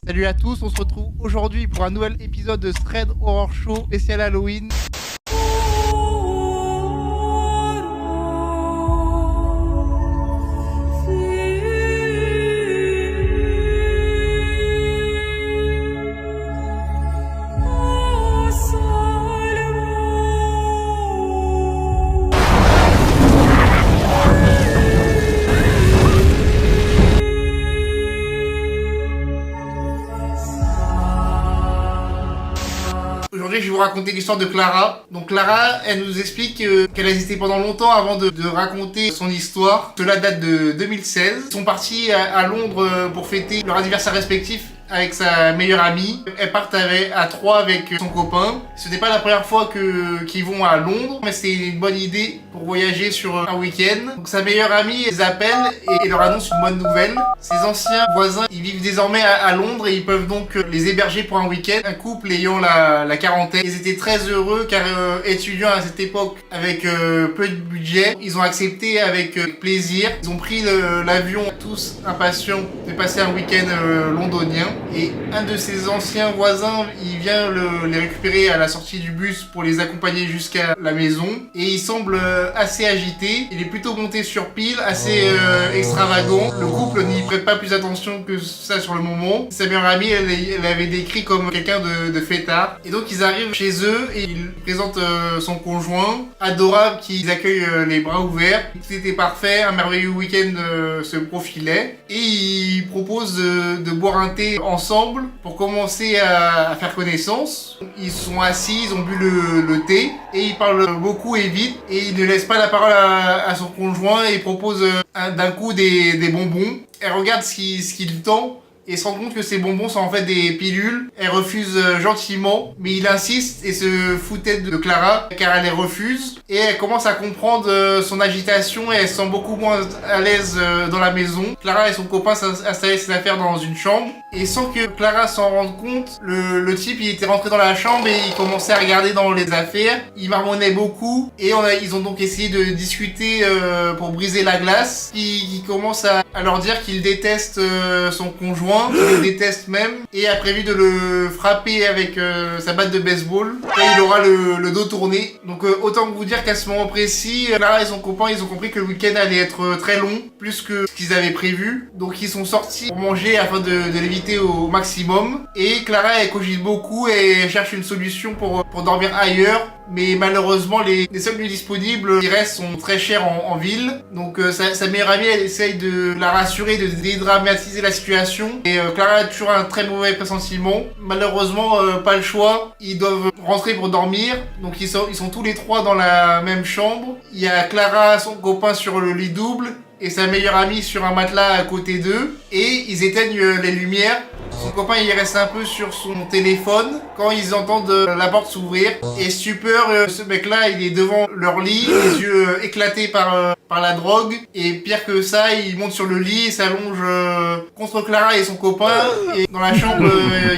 Salut à tous, on se retrouve aujourd'hui pour un nouvel épisode de Thread Horror Show spécial Halloween. Aujourd'hui, je vais vous raconter l'histoire de Clara. Donc Clara, elle nous explique qu'elle a hésité pendant longtemps avant de raconter son histoire. Cela date de 2016. Ils sont partis à Londres pour fêter leur anniversaire respectif avec sa meilleure amie. Elles partent à trois avec son copain. Ce n'est pas la première fois qu'ils vont à Londres, mais c'est une bonne idée pour voyager sur un week-end. Donc sa meilleure amie les appelle et leur annonce une bonne nouvelle. Ses anciens voisins, ils vivent désormais à Londres et ils peuvent donc les héberger pour un week-end. Un couple ayant la quarantaine. Ils étaient très heureux car étudiants à cette époque avec peu de budget, ils ont accepté avec plaisir. Ils ont pris l'avion tous impatients de passer un week-end londonien. Et un de ses anciens voisins, il vient les récupérer à la sortie du bus pour les accompagner jusqu'à la maison. Et il semble assez agité. Il est plutôt monté sur pile, assez extravagant. Le couple n'y prête pas plus attention que ça sur le moment. Sa meilleure amie, elle l'avait décrit comme quelqu'un de fêtard. Et donc ils arrivent chez eux et il présente son conjoint, adorable, qui les accueille les bras ouverts. Tout était parfait, un merveilleux week-end se profilait. Et il propose de boire un thé ensemble pour commencer à faire connaissance. Ils sont assis, ils ont bu le thé et ils parlent beaucoup et vite et il ne laisse pas la parole à son conjoint et il propose d'un coup des bonbons. Elle regarde ce qu'il tend et se rend compte que ces bonbons sont en fait des pilules. Elle refuse gentiment, mais il insiste et se foutait de Clara car elle les refuse. Et elle commence à comprendre son agitation et elle se sent beaucoup moins à l'aise dans la maison. Clara et son copain installaient ses affaires dans une chambre. Et sans que Clara s'en rende compte, le type il était rentré dans la chambre et il commençait à regarder dans les affaires. Il marmonnait beaucoup et ils ont donc essayé de discuter pour briser la glace. Il commence à leur dire qu'il déteste son conjoint. Il le déteste même et a prévu de le frapper avec sa batte de baseball quand il aura le dos tourné. Donc autant vous dire qu'à ce moment précis, Clara et son copain ils ont compris que le week-end allait être très long, plus que ce qu'ils avaient prévu. Donc ils sont sortis pour manger afin de l'éviter au maximum. Et Clara elle cogite beaucoup et elle cherche une solution pour dormir ailleurs. Mais malheureusement les seuls lieux disponibles qui restent sont très chers en ville. Donc sa meilleure amie elle essaye de la rassurer, de dédramatiser la situation. Et Clara a toujours un très mauvais pressentiment. Malheureusement pas le choix. Ils doivent rentrer pour dormir. Donc ils sont tous les trois dans la même chambre. Il y a Clara, son copain sur le lit double et sa meilleure amie sur un matelas à côté d'eux. Et ils éteignent les lumières. Son copain il reste un peu sur son téléphone quand ils entendent la porte s'ouvrir. Et stupeur, ce mec là il est devant leur lit, les yeux éclatés par la drogue. Et pire que ça, il monte sur le lit et s'allonge contre Clara et son copain. Et dans la chambre,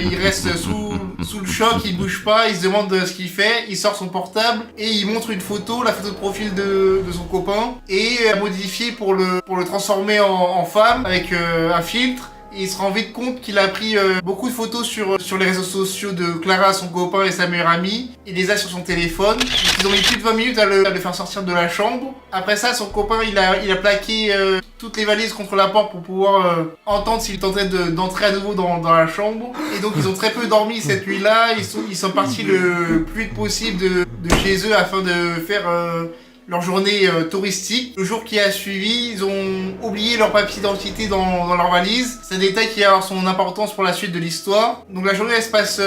il reste sous le choc, il bouge pas, il se demande ce qu'il fait. Il sort son portable et il montre une photo, la photo de profil de son copain. Et modifié pour le transformer en femme avec un filtre. Et il se rend vite compte qu'il a pris beaucoup de photos sur les réseaux sociaux de Clara, son copain et sa meilleure amie. Il les a sur son téléphone. Donc, ils ont mis plus de 20 minutes à le faire sortir de la chambre. Après ça, son copain, il a plaqué toutes les valises contre la porte pour pouvoir entendre s'il tentait d'entrer à nouveau dans la chambre. Et donc, ils ont très peu dormi cette nuit-là. Ils sont partis le plus vite possible de chez eux afin de faire leur journée touristique. Le jour qui a suivi, ils ont oublié leur papier d'identité dans leur valise. C'est un détail qui a son importance pour la suite de l'histoire. Donc la journée elle se passe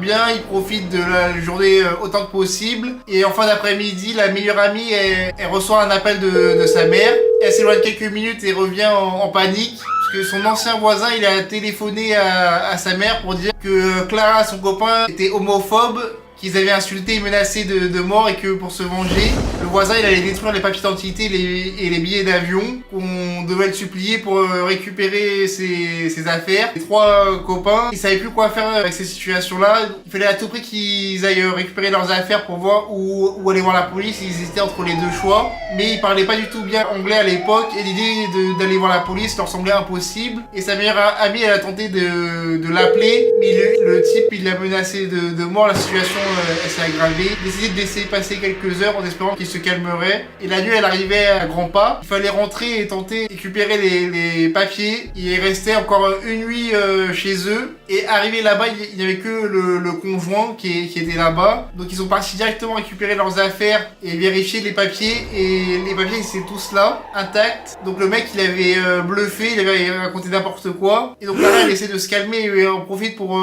bien, ils profitent de la journée autant que possible. Et en fin d'après-midi, la meilleure amie elle reçoit un appel de sa mère. Elle s'éloigne quelques minutes et revient en panique. Parce que son ancien voisin il a téléphoné à sa mère pour dire que Clara, son copain, était homophobe, qu'ils avaient insulté et menacé de mort et que pour se venger, le voisin il allait détruire les papiers d'identité et les billets d'avion qu'on devait le supplier pour récupérer ses affaires. Les trois copains, ils savaient plus quoi faire avec ces situations-là. Il fallait à tout prix qu'ils aillent récupérer leurs affaires pour voir où aller voir la police. Ils hésitaient entre les deux choix, mais ils parlaient pas du tout bien anglais à l'époque et l'idée d'aller voir la police leur semblait impossible. Et sa meilleure amie, elle a tenté de l'appeler, mais le type il l'a menacé de mort. La situation elle s'est aggravée. Il a décidé de laisser passer quelques heures en espérant qu'il se calmerait. Et la nuit elle arrivait à grands pas. Il fallait rentrer et tenter de récupérer les papiers. Il restait encore une nuit chez eux. Et arrivé là-bas, il n'y avait que le conjoint qui était là-bas. Donc ils sont partis directement récupérer leurs affaires et vérifier les papiers. Et les papiers, c'est tous là, intacts. Donc le mec, il avait bluffé, il avait raconté n'importe quoi. Et donc là, elle essaie de se calmer et en profite pour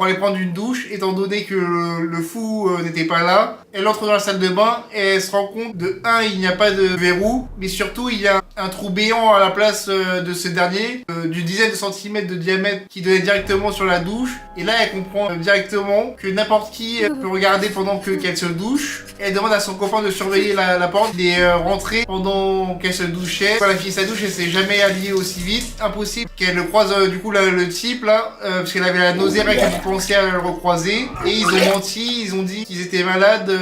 aller prendre une douche, étant donné que le fou n'était pas là. Elle entre dans la salle de bain et elle se rend compte de il n'y a pas de verrou, mais surtout il y a un trou béant à la place de ce dernier, d'une dizaine de centimètres de diamètre qui donnait directement sur la douche. Et là elle comprend directement que n'importe qui peut regarder pendant qu'elle se douche. Elle demande à son copain de surveiller la porte. Il est rentré pendant qu'elle se douchait. Quand elle a fini sa douche, elle s'est jamais habillée aussi vite. Impossible qu'elle croise du coup le type là, parce qu'elle avait la nausée rien qu'elle pensait à le recroiser. Et ils ont menti, ils ont dit qu'ils étaient malades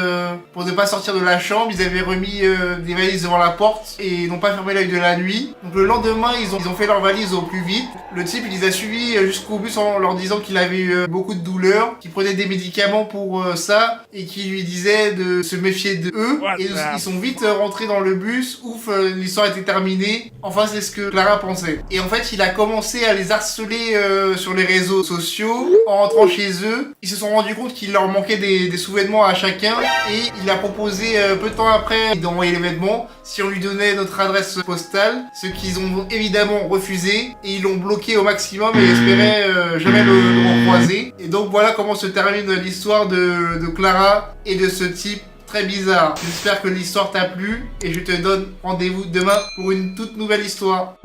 pour ne pas sortir de la chambre. Ils avaient remis des valises devant la porte et n'ont pas fermé l'œil de la nuit. Donc le lendemain, ils ont fait leurs valises au plus vite. Le type, il les a suivis jusqu'au bus en leur disant qu'il avait eu beaucoup de douleurs, qu'il prenait des médicaments pour ça et qu'il lui disait de se méfier de eux. Et ils sont vite rentrés dans le bus. Ouf, l'histoire était terminée. Enfin, c'est ce que Clara pensait. Et en fait, il a commencé à les harceler sur les réseaux sociaux. En rentrant chez eux, ils se sont rendus compte qu'il leur manquait des sous-vêtements à chacun. Et il a proposé peu de temps après d'envoyer les vêtements si on lui donnait notre adresse postale, ce qu'ils ont évidemment refusé et ils l'ont bloqué au maximum et espéraient jamais le recroiser. Et donc voilà comment se termine l'histoire de Clara et de ce type très bizarre. J'espère que l'histoire t'a plu et je te donne rendez-vous demain pour une toute nouvelle histoire.